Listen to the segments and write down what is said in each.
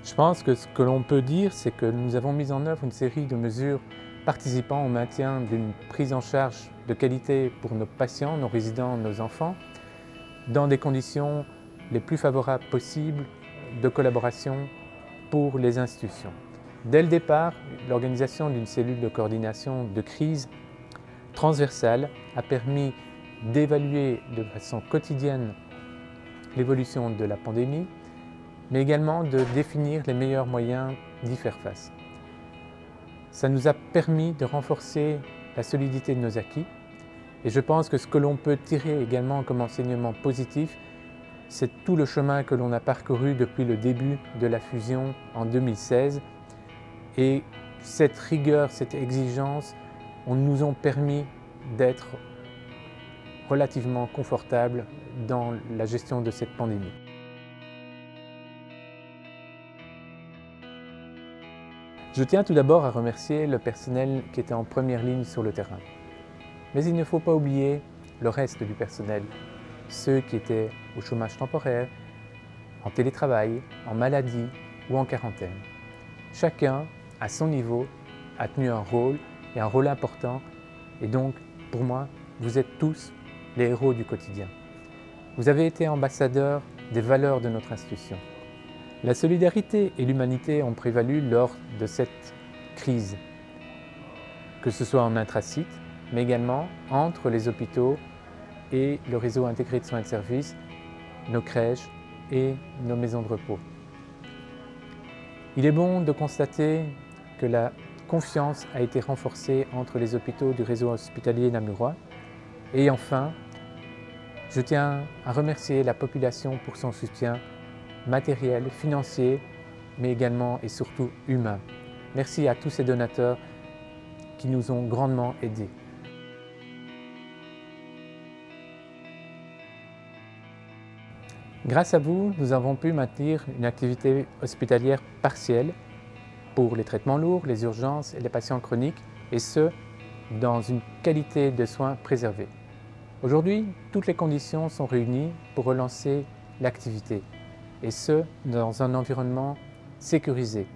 Je pense que ce que l'on peut dire, c'est que nous avons mis en œuvre une série de mesures participant au maintien d'une prise en charge de qualité pour nos patients, nos résidents, nos enfants, dans des conditions les plus favorables possibles de collaboration pour les institutions. Dès le départ, l'organisation d'une cellule de coordination de crise transversale a permis d'évaluer de façon quotidienne l'évolution de la pandémie, mais également de définir les meilleurs moyens d'y faire face. Ça nous a permis de renforcer la solidité de nos acquis et je pense que ce que l'on peut tirer également comme enseignement positif, c'est tout le chemin que l'on a parcouru depuis le début de la fusion en 2016 et cette rigueur, cette exigence nous ont permis d'être relativement confortables dans la gestion de cette pandémie. Je tiens tout d'abord à remercier le personnel qui était en première ligne sur le terrain. Mais il ne faut pas oublier le reste du personnel, ceux qui étaient au chômage temporaire, en télétravail, en maladie ou en quarantaine. Chacun, à son niveau, a tenu un rôle et un rôle important et donc, pour moi, vous êtes tous les héros du quotidien. Vous avez été ambassadeurs des valeurs de notre institution. La solidarité et l'humanité ont prévalu lors de cette crise, que ce soit en intrasite, mais également entre les hôpitaux et le réseau intégré de soins et de services, nos crèches et nos maisons de repos. Il est bon de constater que la confiance a été renforcée entre les hôpitaux du réseau hospitalier namurois. Et enfin, je tiens à remercier la population pour son soutien matériel, financier, mais également et surtout humain. Merci à tous ces donateurs qui nous ont grandement aidés. Grâce à vous, nous avons pu maintenir une activité hospitalière partielle pour les traitements lourds, les urgences et les patients chroniques, et ce, dans une qualité de soins préservée. Aujourd'hui, toutes les conditions sont réunies pour relancer l'activité, et ce, dans un environnement sécurisé,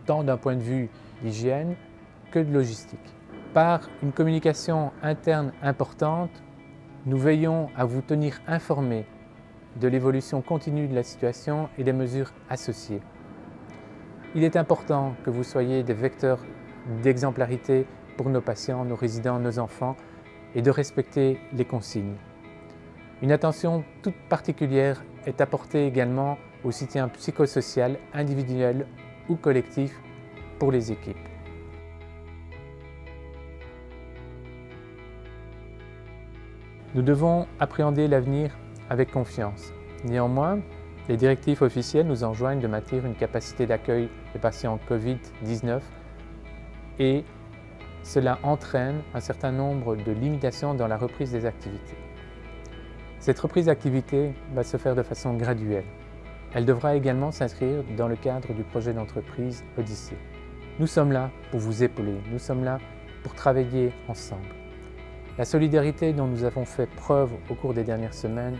tant d'un point de vue d'hygiène que de logistique. Par une communication interne importante, nous veillons à vous tenir informés de l'évolution continue de la situation et des mesures associées. Il est important que vous soyez des vecteurs d'exemplarité pour nos patients, nos résidents, nos enfants et de respecter les consignes. Une attention toute particulière est apportée également au soutien psychosocial, individuel ou collectif pour les équipes. Nous devons appréhender l'avenir avec confiance. Néanmoins, les directives officielles nous enjoignent de maintenir une capacité d'accueil des patients Covid-19 et cela entraîne un certain nombre de limitations dans la reprise des activités. Cette reprise d'activité va se faire de façon graduelle. Elle devra également s'inscrire dans le cadre du projet d'entreprise Odyssée. Nous sommes là pour vous épauler, nous sommes là pour travailler ensemble. La solidarité dont nous avons fait preuve au cours des dernières semaines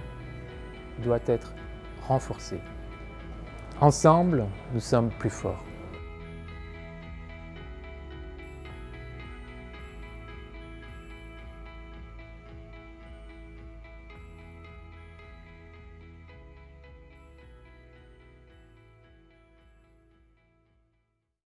doit être renforcée. Ensemble, nous sommes plus forts.